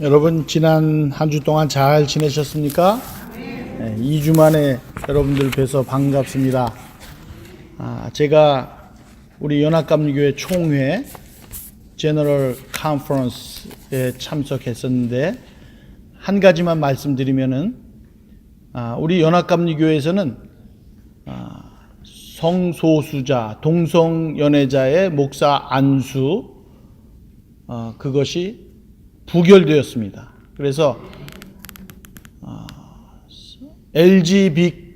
여러분 지난 한 주 동안 잘 지내셨습니까? 네, 2주 만에 여러분들 뵈서 반갑습니다. 제가 우리 연합감리교회 총회 제너럴 컨퍼런스에 참석했었는데 한 가지만 말씀드리면은 우리 연합감리교회에서는 성소수자, 동성연애자의 목사 안수 그것이 부결되었습니다. 그래서 LGBTQ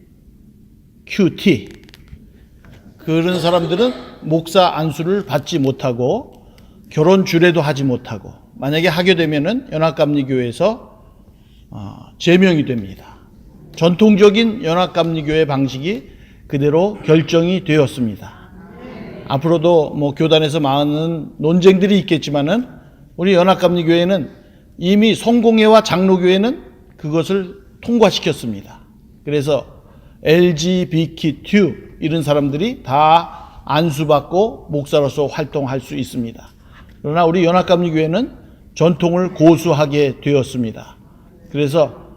그런 사람들은 목사 안수를 받지 못하고 결혼 주례도 하지 못하고 만약에 하게 되면은 연합감리교회에서 제명이 됩니다. 전통적인 연합감리교회 방식이 그대로 결정이 되었습니다. 앞으로도 교단에서 많은 논쟁들이 있겠지만은 우리 연합감리교회는 이미 성공회와 장로교회는 그것을 통과시켰습니다. 그래서 LGBTQ 이런 사람들이 다 안수받고 목사로서 활동할 수 있습니다. 그러나 우리 연합감리교회는 전통을 고수하게 되었습니다. 그래서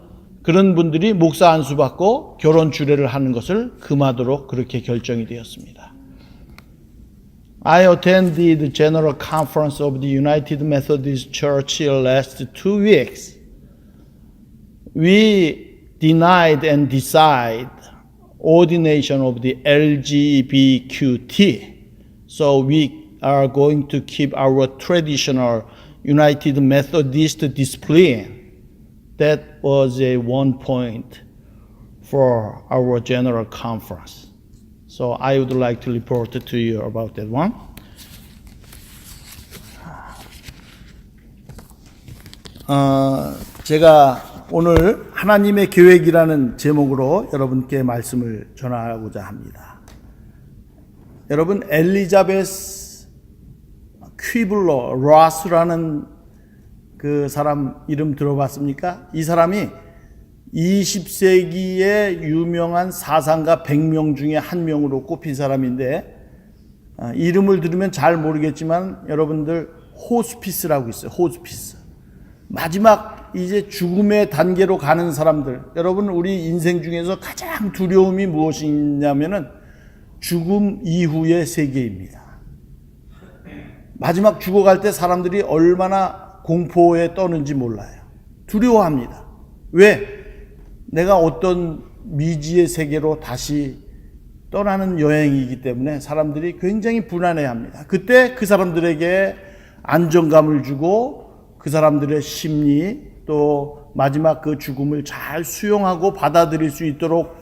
그런 분들이 목사 안수받고 결혼 주례를 하는 것을 금하도록 그렇게 결정이 되었습니다. I attended the General Conference of the United Methodist Church last 2 weeks. We denied and decided ordination of the LGBTQT. So we are going to keep our traditional United Methodist discipline. That was one point for our General Conference. So I would like to report to you about that one. 제가 오늘 하나님의 계획이라는 제목으로 여러분께 말씀을 전하고자 합니다. 여러분 엘리자베스 퀴블러 로스라는 그 사람 이름 들어봤습니까? 이 사람이 20세기의 유명한 사상가 100명 중에 한 명으로 꼽힌 사람인데 이름을 들으면 잘 모르겠지만 여러분들 호스피스라고 있어요. 호스피스. 마지막 이제 죽음의 단계로 가는 사람들. 여러분 우리 인생 중에서 가장 두려움이 무엇이냐면은 죽음 이후의 세계입니다. 마지막 죽어갈 때 사람들이 얼마나 공포에 떠는지 몰라요. 두려워합니다. 왜? 내가 어떤 미지의 세계로 다시 떠나는 여행이기 때문에 사람들이 굉장히 불안해합니다. 그때 그 사람들에게 안정감을 주고 그 사람들의 심리 또 마지막 그 죽음을 잘 수용하고 받아들일 수 있도록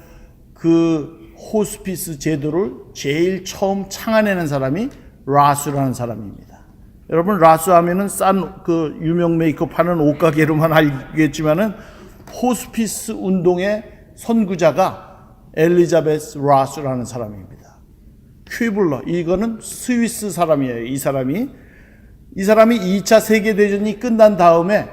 그 호스피스 제도를 제일 처음 창안해낸 사람이 라스라는 사람입니다. 여러분 라스 하면은 싼 그 유명 메이크업 하는 옷가게로만 알겠지만은 호스피스 운동의 선구자가 엘리자베스 라스라는 사람입니다. 퀴블러 이거는 스위스 사람이에요. 이 사람이 2차 세계대전이 끝난 다음에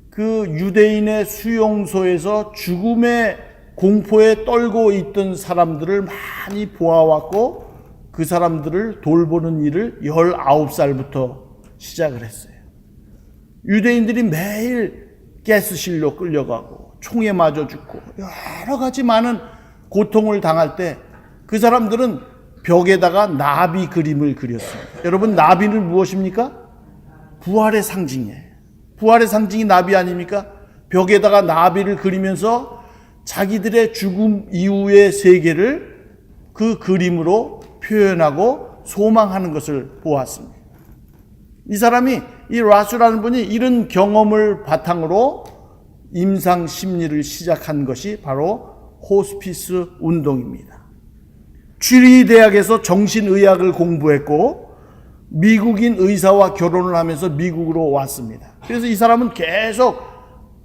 그 유대인의 수용소에서 죽음의 공포에 떨고 있던 사람들을 많이 보아왔고 그 사람들을 돌보는 일을 19살부터 시작을 했어요. 유대인들이 매일 가스실로 끌려가고 총에 맞아 죽고 여러 가지 많은 고통을 당할 때 그 사람들은 벽에다가 나비 그림을 그렸습니다. 여러분 나비는 무엇입니까? 부활의 상징이에요. 부활의 상징이 나비 아닙니까? 벽에다가 나비를 그리면서 자기들의 죽음 이후의 세계를 그 그림으로 표현하고 소망하는 것을 보았습니다. 이 사람이 이 라스라는 분이 이런 경험을 바탕으로 임상 심리를 시작한 것이 바로 호스피스 운동입니다. 쥐리 대학에서 정신의학을 공부했고 미국인 의사와 결혼을 하면서 미국으로 왔습니다. 그래서 이 사람은 계속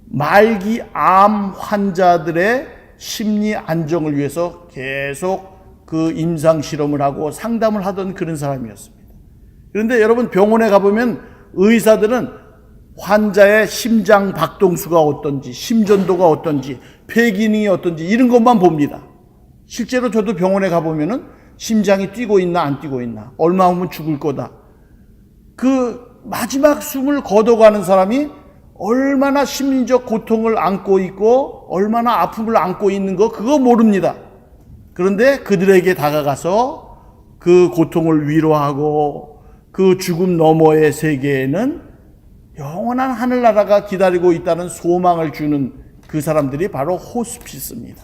말기 암 환자들의 심리 안정을 위해서 계속 그 임상 실험을 하고 상담을 하던 그런 사람이었습니다. 그런데 여러분 병원에 가보면 의사들은 환자의 심장 박동수가 어떤지, 심전도가 어떤지, 폐기능이 어떤지 이런 것만 봅니다. 실제로 저도 병원에 가보면은 심장이 뛰고 있나 안 뛰고 있나, 얼마 후면 죽을 거다. 그 마지막 숨을 거둬가는 사람이 얼마나 심리적 고통을 안고 있고 얼마나 아픔을 안고 있는 거 그거 모릅니다. 그런데 그들에게 다가가서 그 고통을 위로하고 그 죽음 너머의 세계에는 영원한 하늘나라가 기다리고 있다는 소망을 주는 그 사람들이 바로 호스피스입니다.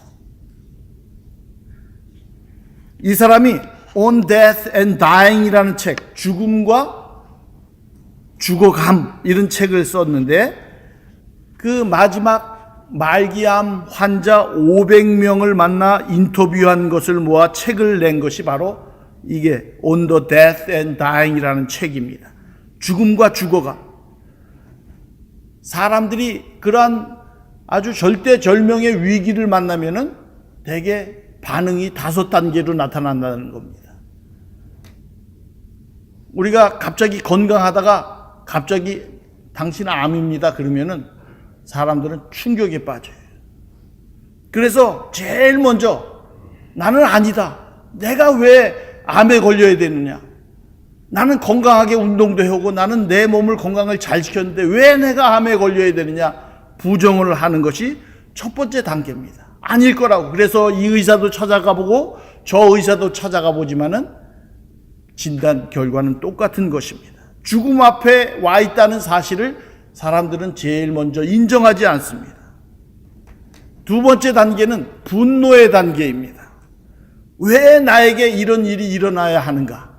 이 사람이 On Death and Dying이라는 책, 죽음과 죽어감 이런 책을 썼는데 그 마지막 말기암 환자 500명을 만나 인터뷰한 것을 모아 책을 낸 것이 바로 이게 On the Death and Dying이라는 책입니다. 죽음과 죽어감. 사람들이 그러한 아주 절대절명의 위기를 만나면은 대개 반응이 5단계로 나타난다는 겁니다. 우리가 갑자기 건강하다가 갑자기 당신 암입니다 그러면은 사람들은 충격에 빠져요. 그래서 제일 먼저 나는 아니다. 내가 왜 암에 걸려야 되느냐. 나는 건강하게 운동도 하고 나는 내 몸을 건강을 잘 지켰는데 왜 내가 암에 걸려야 되느냐. 부정을 하는 것이 첫 번째 단계입니다. 아닐 거라고. 그래서 이 의사도 찾아가 보고 저 의사도 찾아가 보지만은 진단 결과는 똑같은 것입니다. 죽음 앞에 와 있다는 사실을 사람들은 제일 먼저 인정하지 않습니다. 두 번째 단계는 분노의 단계입니다. 왜 나에게 이런 일이 일어나야 하는가?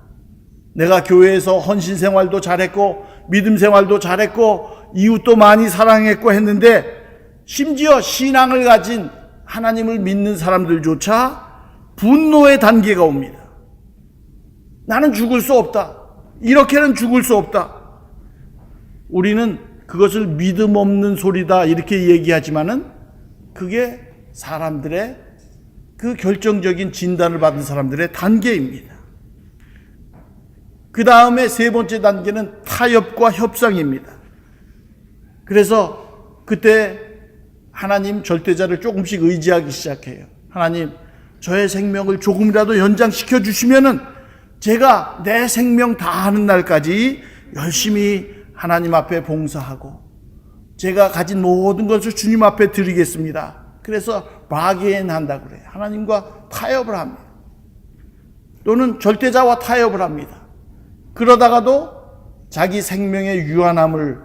내가 교회에서 헌신 생활도 잘했고 믿음 생활도 잘했고 이웃도 많이 사랑했고 했는데 심지어 신앙을 가진 하나님을 믿는 사람들조차 분노의 단계가 옵니다. 나는 죽을 수 없다. 이렇게는 죽을 수 없다. 우리는 그것을 믿음 없는 소리다 이렇게 얘기하지만은 그게 사람들의 그 결정적인 진단을 받은 사람들의 단계입니다. 그 다음에 세 번째 단계는 타협과 협상입니다. 그래서 그때 하나님 절대자를 조금씩 의지하기 시작해요. 하나님, 저의 생명을 조금이라도 연장시켜 주시면은 제가 내 생명 다하는 날까지 열심히 하나님 앞에 봉사하고 제가 가진 모든 것을 주님 앞에 드리겠습니다. 그래서 바게인 한다고 그래요. 하나님과 타협을 합니다. 또는 절대자와 타협을 합니다. 그러다가도 자기 생명의 유한함을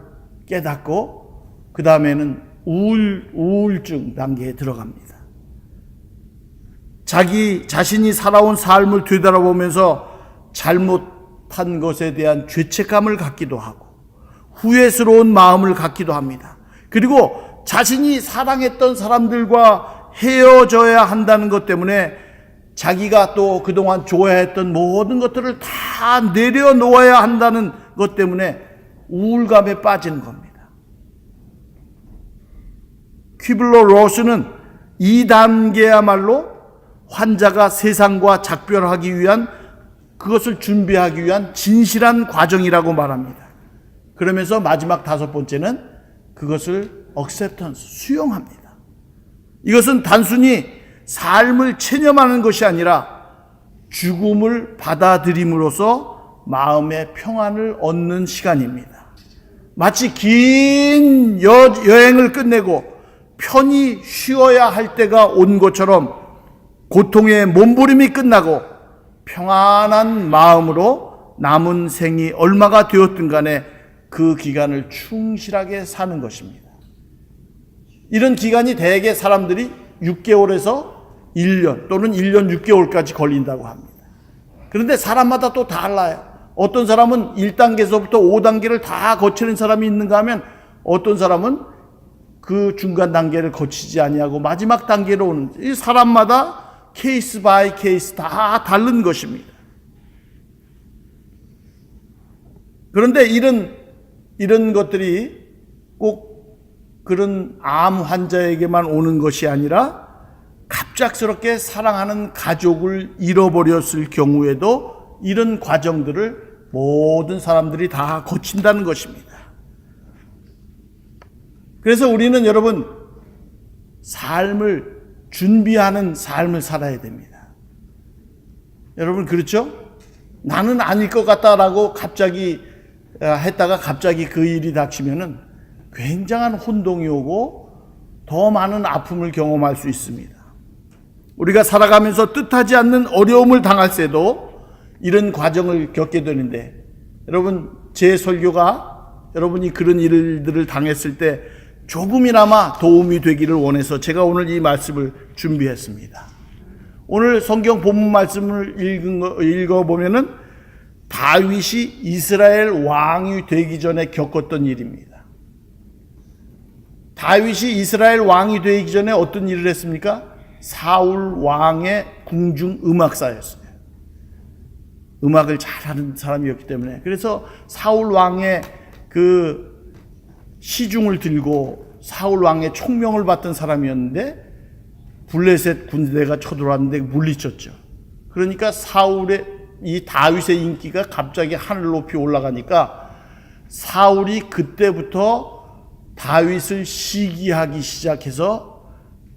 깨닫고 그 다음에는 우울증 단계에 들어갑니다. 자기 자신이 살아온 삶을 되돌아보면서 잘못한 것에 대한 죄책감을 갖기도 하고 후회스러운 마음을 갖기도 합니다. 그리고 자신이 사랑했던 사람들과 헤어져야 한다는 것 때문에 자기가 또 그동안 좋아했던 모든 것들을 다 내려놓아야 한다는 것 때문에 우울감에 빠지는 겁니다. 퀴블러-로스는 이 단계야말로 환자가 세상과 작별하기 위한 그것을 준비하기 위한 진실한 과정이라고 말합니다. 그러면서 마지막 5번째는 그것을 acceptance, 수용합니다. 이것은 단순히 삶을 체념하는 것이 아니라 죽음을 받아들임으로써 마음의 평안을 얻는 시간입니다. 마치 긴 여행을 끝내고 편히 쉬어야 할 때가 온 것처럼 고통의 몸부림이 끝나고 평안한 마음으로 남은 생이 얼마가 되었든 간에 그 기간을 충실하게 사는 것입니다. 이런 기간이 대개 사람들이 6개월에서 1년 또는 1년 6개월까지 걸린다고 합니다. 그런데 사람마다 또 달라요. 어떤 사람은 1단계에서부터 5단계를 다 거치는 사람이 있는가 하면 어떤 사람은 그 중간 단계를 거치지 아니하고 마지막 단계로 오는, 이 사람마다 케이스 바이 케이스 다 다른 것입니다. 그런데 이런 것들이 꼭 그런 암 환자에게만 오는 것이 아니라 갑작스럽게 사랑하는 가족을 잃어버렸을 경우에도 이런 과정들을 모든 사람들이 다 거친다는 것입니다. 그래서 우리는 여러분 삶을 준비하는 삶을 살아야 됩니다. 여러분 그렇죠? 나는 아닐 것 같다라고 갑자기 했다가 갑자기 그 일이 닥치면은 굉장한 혼동이 오고 더 많은 아픔을 경험할 수 있습니다. 우리가 살아가면서 뜻하지 않는 어려움을 당할새도 이런 과정을 겪게 되는데, 여러분, 제 설교가 여러분이 그런 일들을 당했을 때 조금이나마 도움이 되기를 원해서 제가 오늘 이 말씀을 준비했습니다. 오늘 성경 본문 말씀을 읽어보면은 다윗이 이스라엘 왕이 되기 전에 겪었던 일입니다. 다윗이 이스라엘 왕이 되기 전에 어떤 일을 했습니까? 사울 왕의 궁중 음악사였어요. 음악을 잘하는 사람이었기 때문에. 그래서 사울 왕의 그 시중을 들고 사울 왕의 총명을 받던 사람이었는데 블레셋 군대가 쳐들어왔는데 물리쳤죠. 그러니까 사울의 이 다윗의 인기가 갑자기 하늘 높이 올라가니까 사울이 그때부터 다윗을 시기하기 시작해서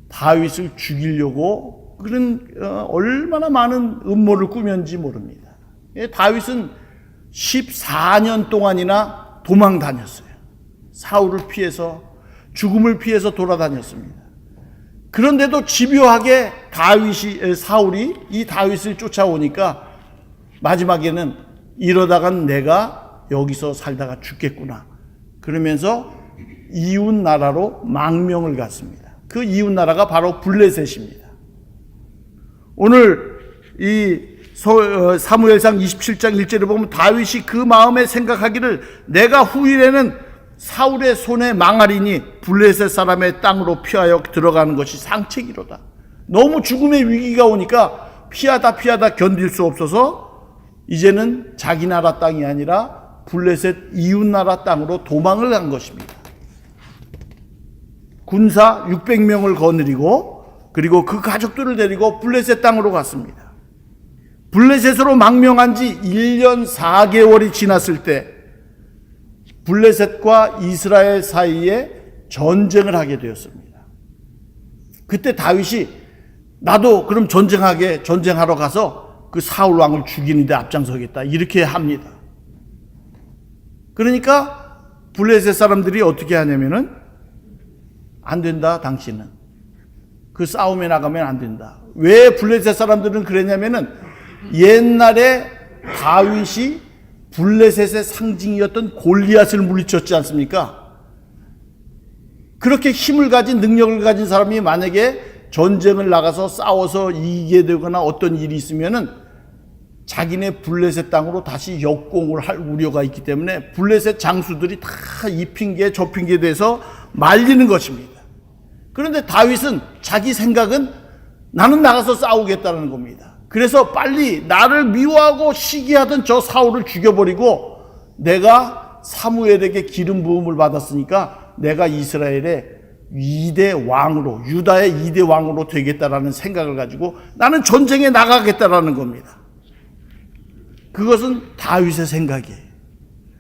다윗을 죽이려고 그런 얼마나 많은 음모를 꾸몄는지 모릅니다. 다윗은 14년 동안이나 도망 다녔어요. 사울을 피해서, 죽음을 피해서 돌아다녔습니다. 그런데도 집요하게 사울이 이 다윗을 쫓아오니까 마지막에는 이러다간 내가 여기서 살다가 죽겠구나 그러면서 이웃 나라로 망명을 갔습니다. 그 이웃 나라가 바로 블레셋입니다. 오늘 이 사무엘상 27장 1절에 보면 다윗이 그 마음에 생각하기를 내가 후일에는 사울의 손에 망하리니 블레셋 사람의 땅으로 피하여 들어가는 것이 상책이로다. 너무 죽음의 위기가 오니까 피하다 견딜 수 없어서 이제는 자기 나라 땅이 아니라 블레셋 이웃 나라 땅으로 도망을 간 것입니다. 군사 600명을 거느리고 그리고 그 가족들을 데리고 블레셋 땅으로 갔습니다. 블레셋으로 망명한 지 1년 4개월이 지났을 때 블레셋과 이스라엘 사이에 전쟁을 하게 되었습니다. 그때 다윗이 나도 그럼 전쟁하러 가서 그 사울 왕을 죽이는데 앞장서겠다 이렇게 합니다. 그러니까 블레셋 사람들이 어떻게 하냐면은 안 된다 당신은 그 싸움에 나가면 안 된다. 왜 블레셋 사람들은 그랬냐면은 옛날에 다윗이 블레셋의 상징이었던 골리앗을 물리쳤지 않습니까? 그렇게 힘을 가진 능력을 가진 사람이 만약에 전쟁을 나가서 싸워서 이기게 되거나 어떤 일이 있으면은 자기네 블레셋 땅으로 다시 역공을 할 우려가 있기 때문에 블레셋 장수들이 다 이 핑계 저 핑계 대서 말리는 것입니다. 그런데 다윗은 자기 생각은 나는 나가서 싸우겠다는 겁니다. 그래서 빨리 나를 미워하고 시기하던 저 사울을 죽여버리고 내가 사무엘에게 기름 부음을 받았으니까 내가 이스라엘의 2대 왕으로, 유다의 2대 왕으로 되겠다라는 생각을 가지고 나는 전쟁에 나가겠다라는 겁니다. 그것은 다윗의 생각이에요.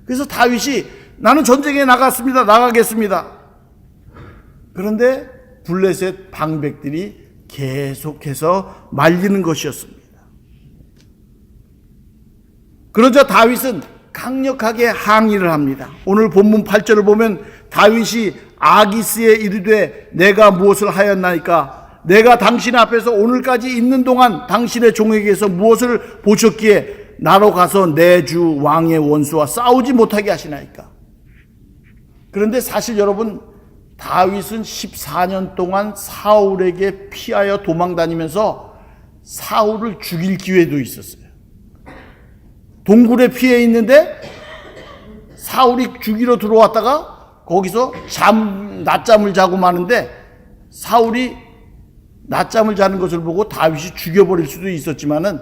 그래서 다윗이 나는 전쟁에 나가겠습니다. 그런데 블레셋 방백들이 계속해서 말리는 것이었습니다. 그러자 다윗은 강력하게 항의를 합니다. 오늘 본문 8절을 보면 다윗이 아기스에 이르되 내가 무엇을 하였나이까 내가 당신 앞에서 오늘까지 있는 동안 당신의 종에게서 무엇을 보셨기에 나로 가서 내 주 왕의 원수와 싸우지 못하게 하시나이까. 그런데 사실 여러분 다윗은 14년 동안 사울에게 피하여 도망다니면서 사울을 죽일 기회도 있었어요. 동굴에 피해 있는데 사울이 죽이러 들어왔다가 거기서 낮잠을 자고 마는데 사울이 낮잠을 자는 것을 보고 다윗이 죽여버릴 수도 있었지만은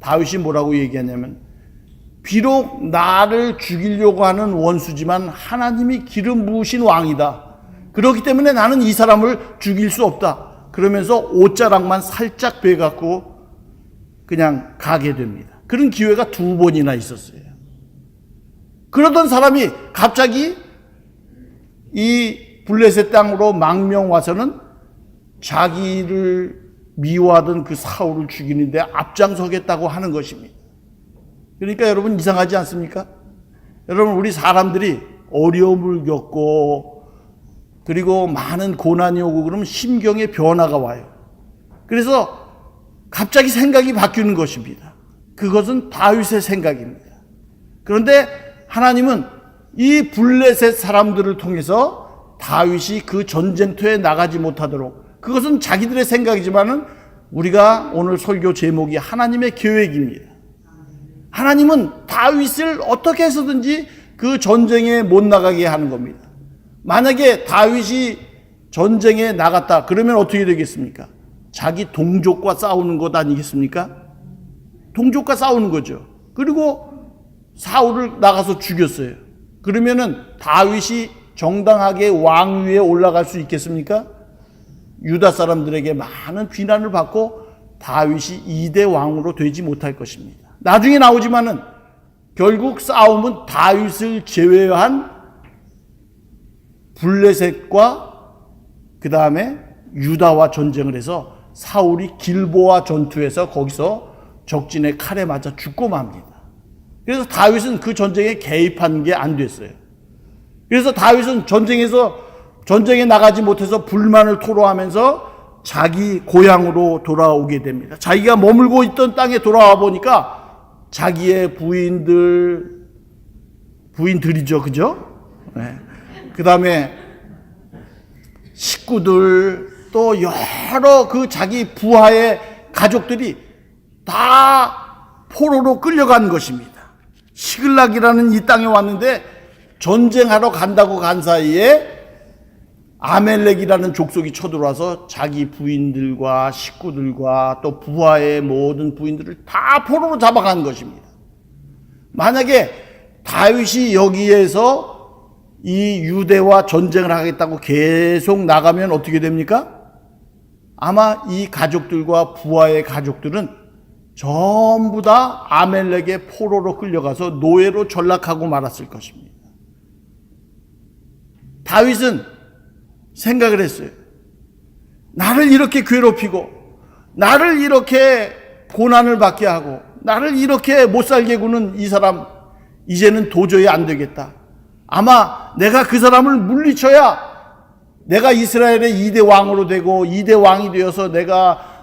다윗이 뭐라고 얘기하냐면 비록 나를 죽이려고 하는 원수지만 하나님이 기름 부으신 왕이다. 그렇기 때문에 나는 이 사람을 죽일 수 없다. 그러면서 옷자락만 살짝 베갖고 그냥 가게 됩니다. 그런 기회가 2번이나 있었어요. 그러던 사람이 갑자기 이 블레셋 땅으로 망명 와서는 자기를 미워하던 그 사울을 죽이는데 앞장서겠다고 하는 것입니다. 그러니까 여러분 이상하지 않습니까? 여러분 우리 사람들이 어려움을 겪고 그리고 많은 고난이 오고 그러면 심경의 변화가 와요. 그래서 갑자기 생각이 바뀌는 것입니다. 그것은 다윗의 생각입니다. 그런데 하나님은 이 블레셋 사람들을 통해서 다윗이 그 전쟁터에 나가지 못하도록, 그것은 자기들의 생각이지만은 우리가 오늘 설교 제목이 하나님의 계획입니다. 하나님은 다윗을 어떻게 해서든지 그 전쟁에 못 나가게 하는 겁니다. 만약에 다윗이 전쟁에 나갔다 그러면 어떻게 되겠습니까? 자기 동족과 싸우는 것 아니겠습니까? 동족과 싸우는 거죠. 그리고 사울을 나가서 죽였어요. 그러면은 다윗이 정당하게 왕위에 올라갈 수 있겠습니까? 유다 사람들에게 많은 비난을 받고 다윗이 2대 왕으로 되지 못할 것입니다. 나중에 나오지만은 결국 싸움은 다윗을 제외한 블레셋과 그 다음에 유다와 전쟁을 해서 사울이 길보아 전투에서 거기서 적진의 칼에 맞아 죽고 맙니다. 그래서 다윗은 그 전쟁에 개입한 게 안 됐어요. 그래서 다윗은 전쟁에 나가지 못해서 불만을 토로하면서 자기 고향으로 돌아오게 됩니다. 자기가 머물고 있던 땅에 돌아와 보니까 자기의 부인들이죠, 그죠? 네. 그 다음에 식구들, 또 여러 그 자기 부하의 가족들이 다 포로로 끌려간 것입니다. 시글락이라는 이 땅에 왔는데 전쟁하러 간다고 간 사이에 아멜렉이라는 족속이 쳐들어와서 자기 부인들과 식구들과 또 부하의 모든 부인들을 다 포로로 잡아간 것입니다. 만약에 다윗이 여기에서 이 유대와 전쟁을 하겠다고 계속 나가면 어떻게 됩니까? 아마 이 가족들과 부하의 가족들은 전부 다 아멜렉의 포로로 끌려가서 노예로 전락하고 말았을 것입니다. 다윗은 생각을 했어요. 나를 이렇게 괴롭히고 나를 이렇게 고난을 받게 하고 나를 이렇게 못살게 구는 이 사람, 이제는 도저히 안 되겠다. 아마 내가 그 사람을 물리쳐야 내가 이스라엘의 2대 왕으로 되고 2대 왕이 되어서 내가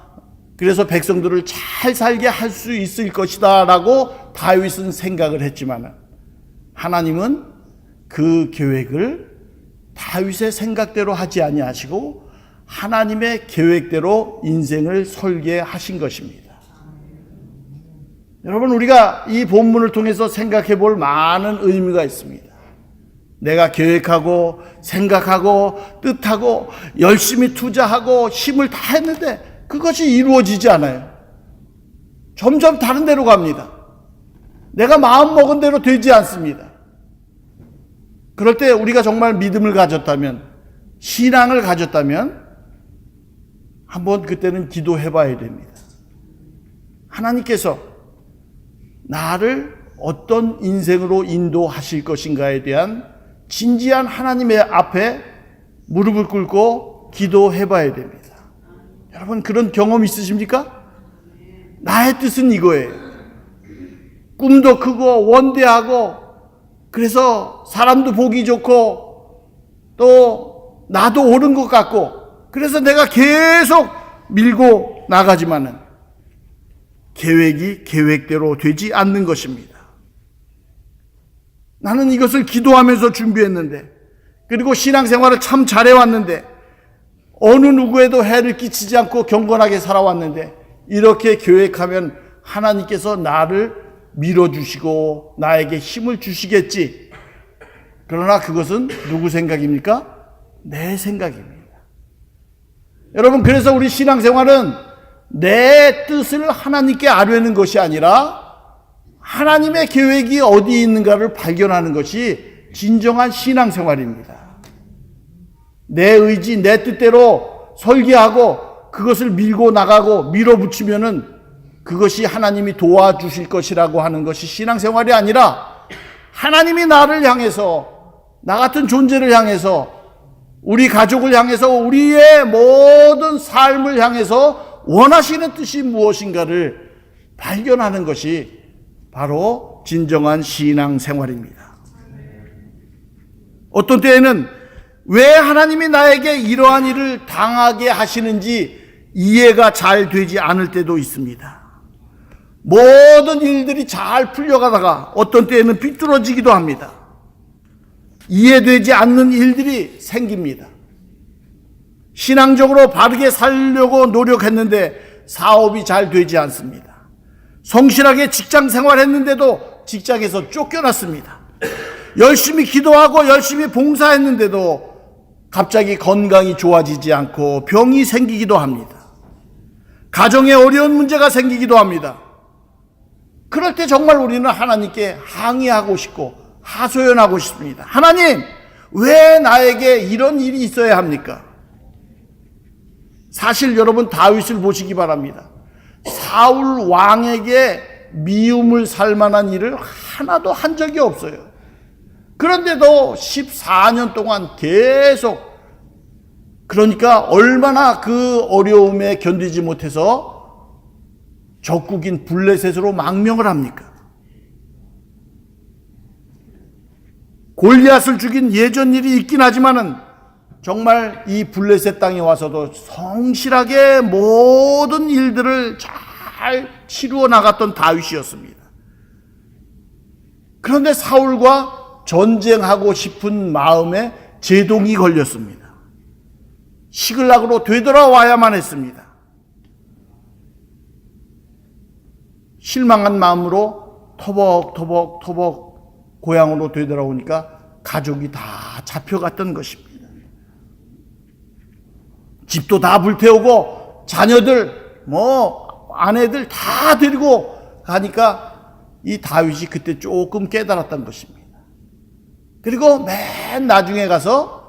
그래서 백성들을 잘 살게 할 수 있을 것이다 라고 다윗은 생각을 했지만 하나님은 그 계획을 다윗의 생각대로 하지 아니하시고 하나님의 계획대로 인생을 설계하신 것입니다. 여러분, 우리가 이 본문을 통해서 생각해 볼 많은 의미가 있습니다. 내가 계획하고 생각하고 뜻하고 열심히 투자하고 힘을 다 했는데 그것이 이루어지지 않아요. 점점 다른 데로 갑니다. 내가 마음먹은 대로 되지 않습니다. 그럴 때 우리가 정말 믿음을 가졌다면, 신앙을 가졌다면 한번 그때는 기도해 봐야 됩니다. 하나님께서 나를 어떤 인생으로 인도하실 것인가에 대한 진지한 하나님의 앞에 무릎을 꿇고 기도해 봐야 됩니다. 여러분, 그런 경험 있으십니까? 나의 뜻은 이거예요. 꿈도 크고 원대하고 그래서 사람도 보기 좋고 또 나도 옳은 것 같고 그래서 내가 계속 밀고 나가지만은 계획이 계획대로 되지 않는 것입니다. 나는 이것을 기도하면서 준비했는데 그리고 신앙생활을 참 잘해왔는데 어느 누구에도 해를 끼치지 않고 경건하게 살아왔는데 이렇게 계획하면 하나님께서 나를 밀어주시고 나에게 힘을 주시겠지. 그러나 그것은 누구 생각입니까? 내 생각입니다. 여러분, 그래서 우리 신앙생활은 내 뜻을 하나님께 아뢰는 것이 아니라 하나님의 계획이 어디 있는가를 발견하는 것이 진정한 신앙생활입니다. 내 의지, 내 뜻대로 설계하고 그것을 밀고 나가고 밀어붙이면은 그것이 하나님이 도와주실 것이라고 하는 것이 신앙생활이 아니라 하나님이 나를 향해서, 나 같은 존재를 향해서, 우리 가족을 향해서, 우리의 모든 삶을 향해서 원하시는 뜻이 무엇인가를 발견하는 것이 바로 진정한 신앙생활입니다. 어떤 때에는 왜 하나님이 나에게 이러한 일을 당하게 하시는지 이해가 잘 되지 않을 때도 있습니다. 모든 일들이 잘 풀려가다가 어떤 때에는 비뚤어지기도 합니다. 이해되지 않는 일들이 생깁니다. 신앙적으로 바르게 살려고 노력했는데 사업이 잘 되지 않습니다. 성실하게 직장 생활했는데도 직장에서 쫓겨났습니다. 열심히 기도하고 열심히 봉사했는데도 갑자기 건강이 좋아지지 않고 병이 생기기도 합니다. 가정에 어려운 문제가 생기기도 합니다. 그럴 때 정말 우리는 하나님께 항의하고 싶고 하소연하고 싶습니다. 하나님, 왜 나에게 이런 일이 있어야 합니까? 사실 여러분 다윗을 보시기 바랍니다. 사울 왕에게 미움을 살 만한 일을 하나도 한 적이 없어요. 그런데도 14년 동안 계속, 그러니까 얼마나 그 어려움에 견디지 못해서 적국인 블레셋으로 망명을 합니까? 골리앗을 죽인 예전 일이 있긴 하지만은 정말 이 블레셋 땅에 와서도 성실하게 모든 일들을 잘 치루어 나갔던 다윗이었습니다. 그런데 사울과 전쟁하고 싶은 마음에 제동이 걸렸습니다. 시글락으로 되돌아와야만 했습니다. 실망한 마음으로 터벅터벅 고향으로 되돌아오니까 가족이 다 잡혀갔던 것입니다. 집도 다 불태우고 자녀들 아내들 다 데리고 가니까 이 다윗이 그때 조금 깨달았던 것입니다. 그리고 맨 나중에 가서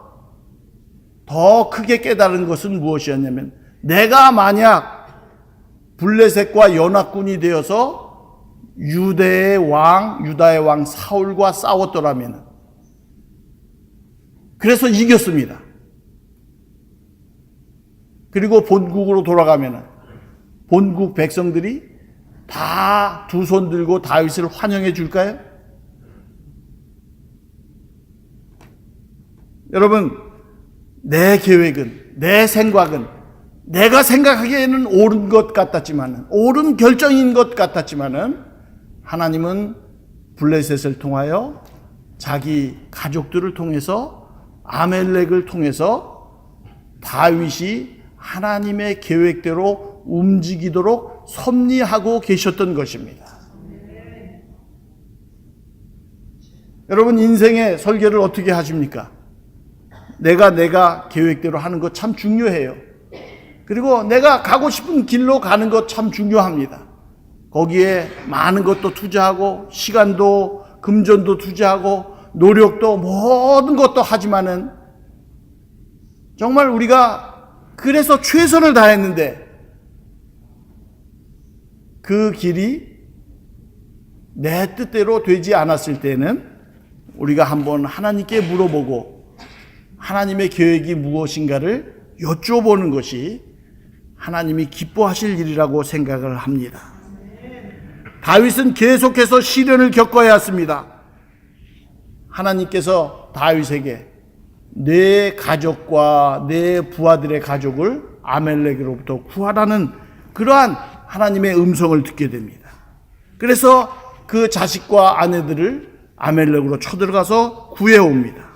더 크게 깨달은 것은 무엇이었냐면, 내가 만약 블레셋과 연합군이 되어서 유다의 왕 사울과 싸웠더라면, 그래서 이겼습니다. 그리고 본국으로 돌아가면 본국 백성들이 다 두 손 들고 다윗을 환영해 줄까요? 여러분, 내 계획은, 내 생각은 내가 생각하기에는 옳은 것 같았지만은, 옳은 결정인 것 같았지만은, 하나님은 블레셋을 통하여 자기 가족들을 통해서 아멜렉을 통해서 다윗이 하나님의 계획대로 움직이도록 섭리하고 계셨던 것입니다. 여러분, 인생의 설계를 어떻게 하십니까? 내가 계획대로 하는 것 참 중요해요. 그리고 내가 가고 싶은 길로 가는 것 참 중요합니다. 거기에 많은 것도 투자하고 시간도 금전도 투자하고 노력도 모든 것도 하지만은, 정말 우리가 그래서 최선을 다했는데 그 길이 내 뜻대로 되지 않았을 때는 우리가 한번 하나님께 물어보고 하나님의 계획이 무엇인가를 여쭤보는 것이 하나님이 기뻐하실 일이라고 생각을 합니다. 다윗은 계속해서 시련을 겪어야 했습니다. 하나님께서 다윗에게 내 가족과 내 부하들의 가족을 아멜렉으로부터 구하라는 그러한 하나님의 음성을 듣게 됩니다. 그래서 그 자식과 아내들을 아멜렉으로 쳐들어가서 구해옵니다.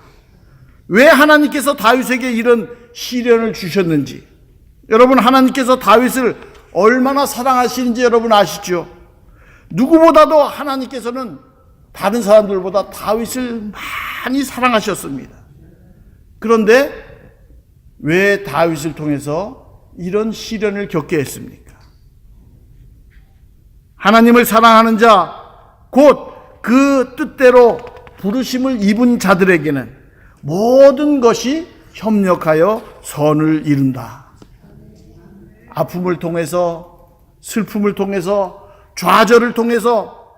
왜 하나님께서 다윗에게 이런 시련을 주셨는지, 여러분, 하나님께서 다윗을 얼마나 사랑하시는지 여러분 아시죠? 누구보다도 하나님께서는 다른 사람들보다 다윗을 많이 사랑하셨습니다. 그런데 왜 다윗을 통해서 이런 시련을 겪게 했습니까? 하나님을 사랑하는 자, 곧 그 뜻대로 부르심을 입은 자들에게는 모든 것이 협력하여 선을 이룬다. 아픔을 통해서, 슬픔을 통해서, 좌절을 통해서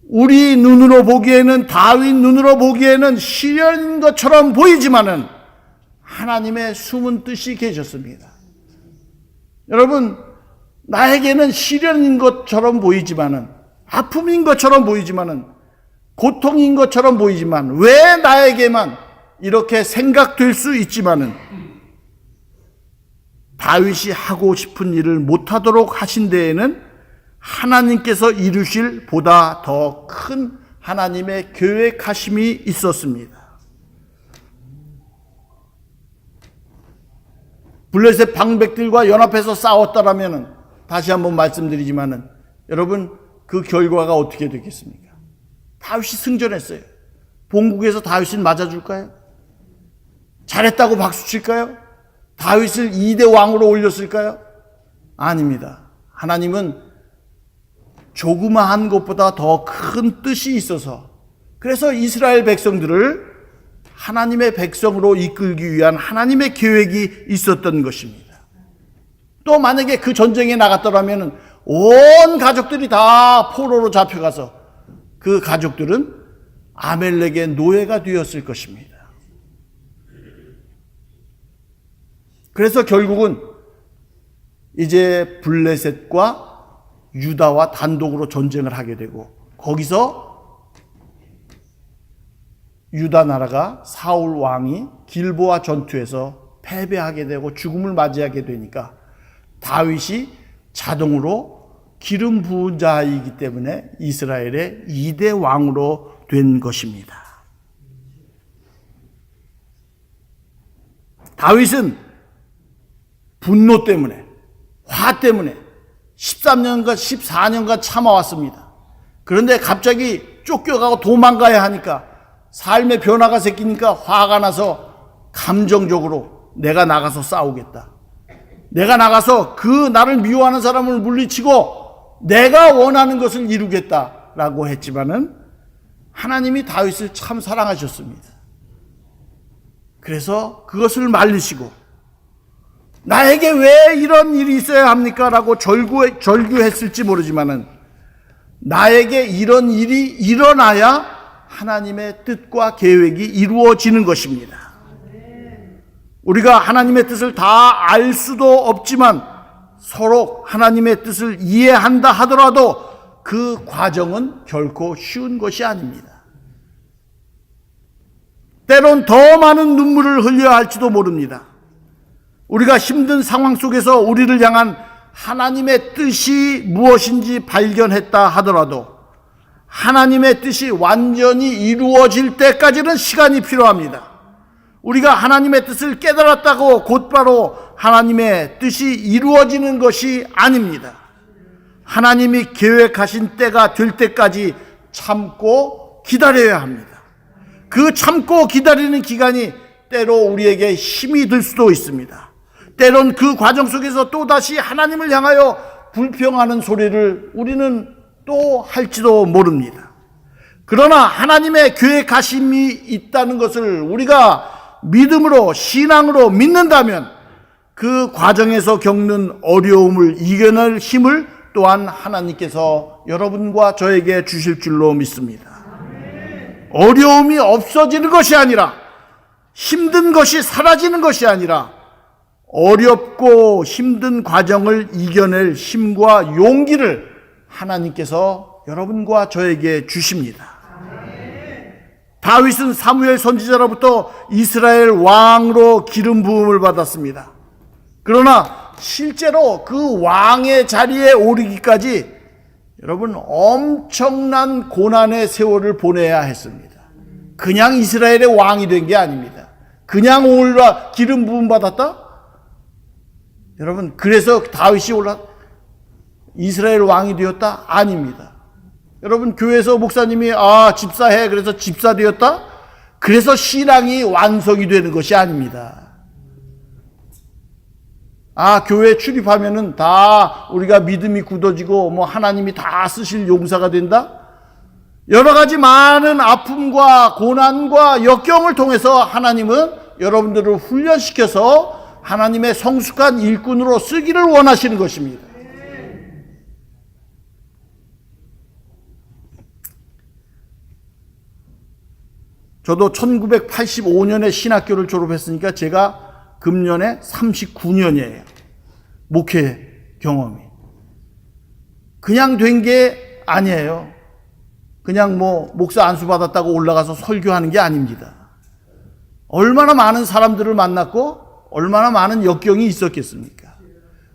우리 눈으로 보기에는, 다윗 눈으로 보기에는 시련인 것처럼 보이지만은 하나님의 숨은 뜻이 계셨습니다. 여러분, 나에게는 시련인 것처럼 보이지만은, 아픔인 것처럼 보이지만은, 고통인 것처럼 보이지만, 왜 나에게만 이렇게 생각될 수 있지만은 다윗이 하고 싶은 일을 못하도록 하신 데에는 하나님께서 이루실 보다 더 큰 하나님의 계획하심이 있었습니다. 블레셋 방백들과 연합해서 싸웠다라면 다시 한번 말씀드리지만은 여러분 그 결과가 어떻게 되겠습니까? 다윗이 승전했어요. 본국에서 다윗을 맞아줄까요? 잘했다고 박수칠까요? 다윗을 2대 왕으로 올렸을까요? 아닙니다. 하나님은 조그마한 것보다 더 큰 뜻이 있어서 그래서 이스라엘 백성들을 하나님의 백성으로 이끌기 위한 하나님의 계획이 있었던 것입니다. 또 만약에 그 전쟁에 나갔더라면 온 가족들이 다 포로로 잡혀가서 그 가족들은 아멜렉의 노예가 되었을 것입니다. 그래서 결국은 이제 블레셋과 유다와 단독으로 전쟁을 하게 되고 거기서 유다 나라가 사울 왕이 길보아 전투에서 패배하게 되고 죽음을 맞이하게 되니까 다윗이 자동으로 기름 부은 자이기 때문에 이스라엘의 2대 왕으로 된 것입니다. 다윗은 분노 때문에, 화 때문에 13년간 14년간 참아왔습니다. 그런데 갑자기 쫓겨가고 도망가야 하니까 삶의 변화가 생기니까 화가 나서 감정적으로 내가 나가서 싸우겠다. 내가 나가서 그 나를 미워하는 사람을 물리치고 내가 원하는 것을 이루겠다라고 했지만은 하나님이 다윗을 참 사랑하셨습니다. 그래서 그것을 말리시고 나에게 왜 이런 일이 있어야 합니까? 라고 절규했을지 모르지만은 나에게 이런 일이 일어나야 하나님의 뜻과 계획이 이루어지는 것입니다. 우리가 하나님의 뜻을 다 알 수도 없지만 서로 하나님의 뜻을 이해한다 하더라도 그 과정은 결코 쉬운 것이 아닙니다. 때론 더 많은 눈물을 흘려야 할지도 모릅니다. 우리가 힘든 상황 속에서 우리를 향한 하나님의 뜻이 무엇인지 발견했다 하더라도 하나님의 뜻이 완전히 이루어질 때까지는 시간이 필요합니다. 우리가 하나님의 뜻을 깨달았다고 곧바로 하나님의 뜻이 이루어지는 것이 아닙니다. 하나님이 계획하신 때가 될 때까지 참고 기다려야 합니다. 그 참고 기다리는 기간이 때로 우리에게 힘이 들 수도 있습니다. 때론 그 과정 속에서 또다시 하나님을 향하여 불평하는 소리를 우리는 또 할지도 모릅니다. 그러나 하나님의 계획하심이 있다는 것을 우리가 믿음으로 신앙으로 믿는다면 그 과정에서 겪는 어려움을 이겨낼 힘을 또한 하나님께서 여러분과 저에게 주실 줄로 믿습니다. 어려움이 없어지는 것이 아니라 힘든 것이 사라지는 것이 아니라 어렵고 힘든 과정을 이겨낼 힘과 용기를 하나님께서 여러분과 저에게 주십니다. 다윗은 사무엘 선지자로부터 이스라엘 왕으로 기름 부음을 받았습니다. 그러나 실제로 그 왕의 자리에 오르기까지 여러분 엄청난 고난의 세월을 보내야 했습니다. 그냥 이스라엘의 왕이 된 게 아닙니다. 그냥 올라 기름 부음 받았다? 여러분 그래서 다윗이 올라 이스라엘 왕이 되었다? 아닙니다. 여러분 교회에서 목사님이 집사해 그래서 집사 되었다? 그래서 신앙이 완성이 되는 것이 아닙니다. 교회 출입하면은 다 우리가 믿음이 굳어지고 뭐 하나님이 다 쓰실 용사가 된다? 여러 가지 많은 아픔과 고난과 역경을 통해서 하나님은 여러분들을 훈련시켜서 하나님의 성숙한 일꾼으로 쓰기를 원하시는 것입니다. 저도 1985년에 신학교를 졸업했으니까 제가 금년에 39년이에요. 목회 경험이. 그냥 된 게 아니에요. 그냥 뭐 목사 안수 받았다고 올라가서 설교하는 게 아닙니다. 얼마나 많은 사람들을 만났고 얼마나 많은 역경이 있었겠습니까?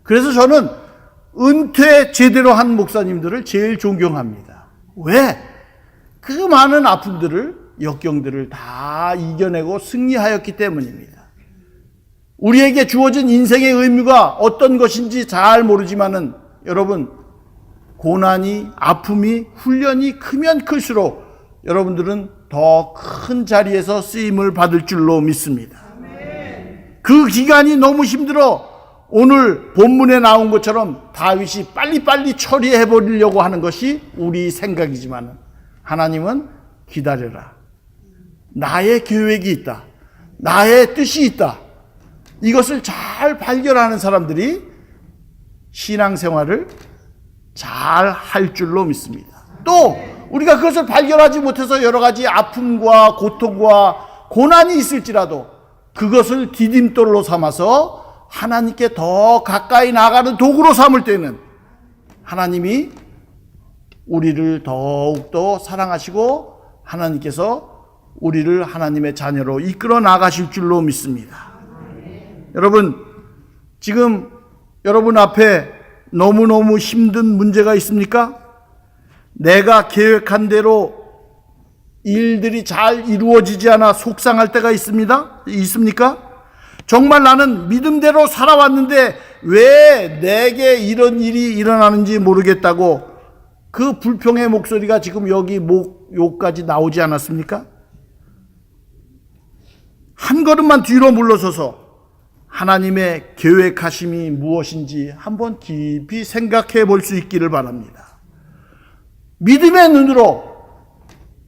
그래서 저는 은퇴 제대로 한 목사님들을 제일 존경합니다. 왜? 그 많은 아픔들을, 역경들을 다 이겨내고 승리하였기 때문입니다. 우리에게 주어진 인생의 의무가 어떤 것인지 잘 모르지만은 여러분, 고난이, 아픔이, 훈련이 크면 클수록 여러분들은 더 큰 자리에서 쓰임을 받을 줄로 믿습니다. 그 기간이 너무 힘들어 오늘 본문에 나온 것처럼 다윗이 빨리빨리 처리해 버리려고 하는 것이 우리 생각이지만 하나님은 기다려라. 나의 계획이 있다. 나의 뜻이 있다. 이것을 잘 발견하는 사람들이 신앙생활을 잘 할 줄로 믿습니다. 또 우리가 그것을 발견하지 못해서 여러 가지 아픔과 고통과 고난이 있을지라도 그것을 디딤돌로 삼아서 하나님께 더 가까이 나가는 도구로 삼을 때는 하나님이 우리를 더욱더 사랑하시고 하나님께서 우리를 하나님의 자녀로 이끌어 나가실 줄로 믿습니다. 여러분, 지금 여러분 앞에 너무너무 힘든 문제가 있습니까? 내가 계획한 대로 일들이 잘 이루어지지 않아 속상할 때가 있습니까? 정말 나는 믿음대로 살아왔는데 왜 내게 이런 일이 일어나는지 모르겠다고 그 불평의 목소리가 지금 여기 여기까지 나오지 않았습니까? 한 걸음만 뒤로 물러서서 하나님의 계획하심이 무엇인지 한번 깊이 생각해 볼 수 있기를 바랍니다. 믿음의 눈으로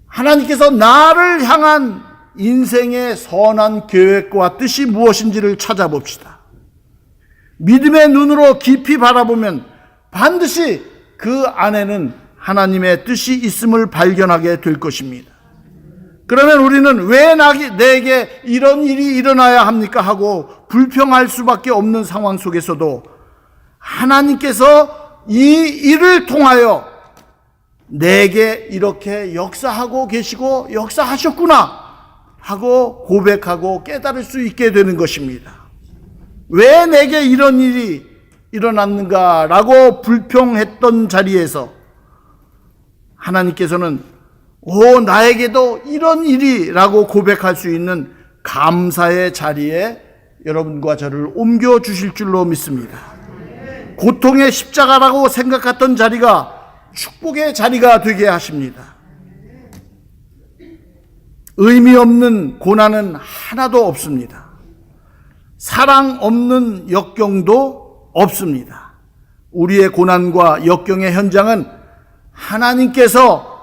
하나님께서 나를 향한 인생의 선한 계획과 뜻이 무엇인지를 찾아봅시다. 믿음의 눈으로 깊이 바라보면 반드시 그 안에는 하나님의 뜻이 있음을 발견하게 될 것입니다. 그러면 우리는 왜 내게 이런 일이 일어나야 합니까? 하고 불평할 수밖에 없는 상황 속에서도 하나님께서 이 일을 통하여 내게 이렇게 역사하고 계시고 역사하셨구나 하고 고백하고 깨달을 수 있게 되는 것입니다. 왜 내게 이런 일이 일어났는가 라고 불평했던 자리에서 하나님께서는 나에게도 이런 일이 라고 고백할 수 있는 감사의 자리에 여러분과 저를 옮겨 주실 줄로 믿습니다. 고통의 십자가라고 생각했던 자리가 축복의 자리가 되게 하십니다. 의미 없는 고난은 하나도 없습니다. 사랑 없는 역경도 없습니다. 우리의 고난과 역경의 현장은 하나님께서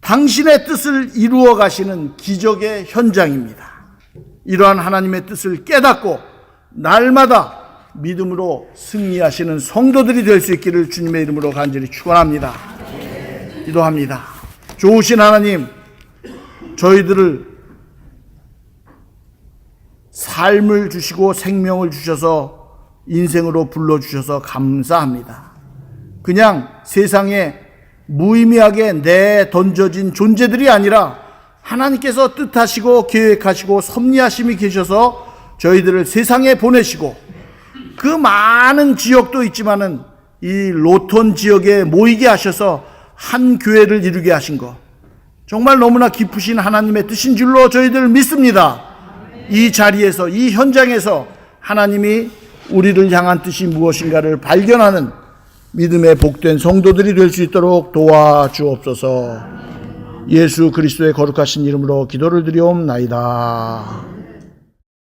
당신의 뜻을 이루어 가시는 기적의 현장입니다. 이러한 하나님의 뜻을 깨닫고 날마다 믿음으로 승리하시는 성도들이 될 수 있기를 주님의 이름으로 간절히 축원합니다. 기도합니다. 좋으신 하나님, 저희들을 삶을 주시고 생명을 주셔서 인생으로 불러주셔서 감사합니다. 그냥 세상에 무의미하게 내던져진 존재들이 아니라 하나님께서 뜻하시고 계획하시고 섭리하심이 계셔서 저희들을 세상에 보내시고 그 많은 지역도 있지만은 이 로톤 지역에 모이게 하셔서 한 교회를 이루게 하신 것 정말 너무나 깊으신 하나님의 뜻인 줄로 저희들 믿습니다. 이 자리에서 이 현장에서 하나님이 우리를 향한 뜻이 무엇인가를 발견하는 믿음의 복된 성도들이 될 수 있도록 도와주옵소서. 예수 그리스도의 거룩하신 이름으로 기도를 드리옵나이다.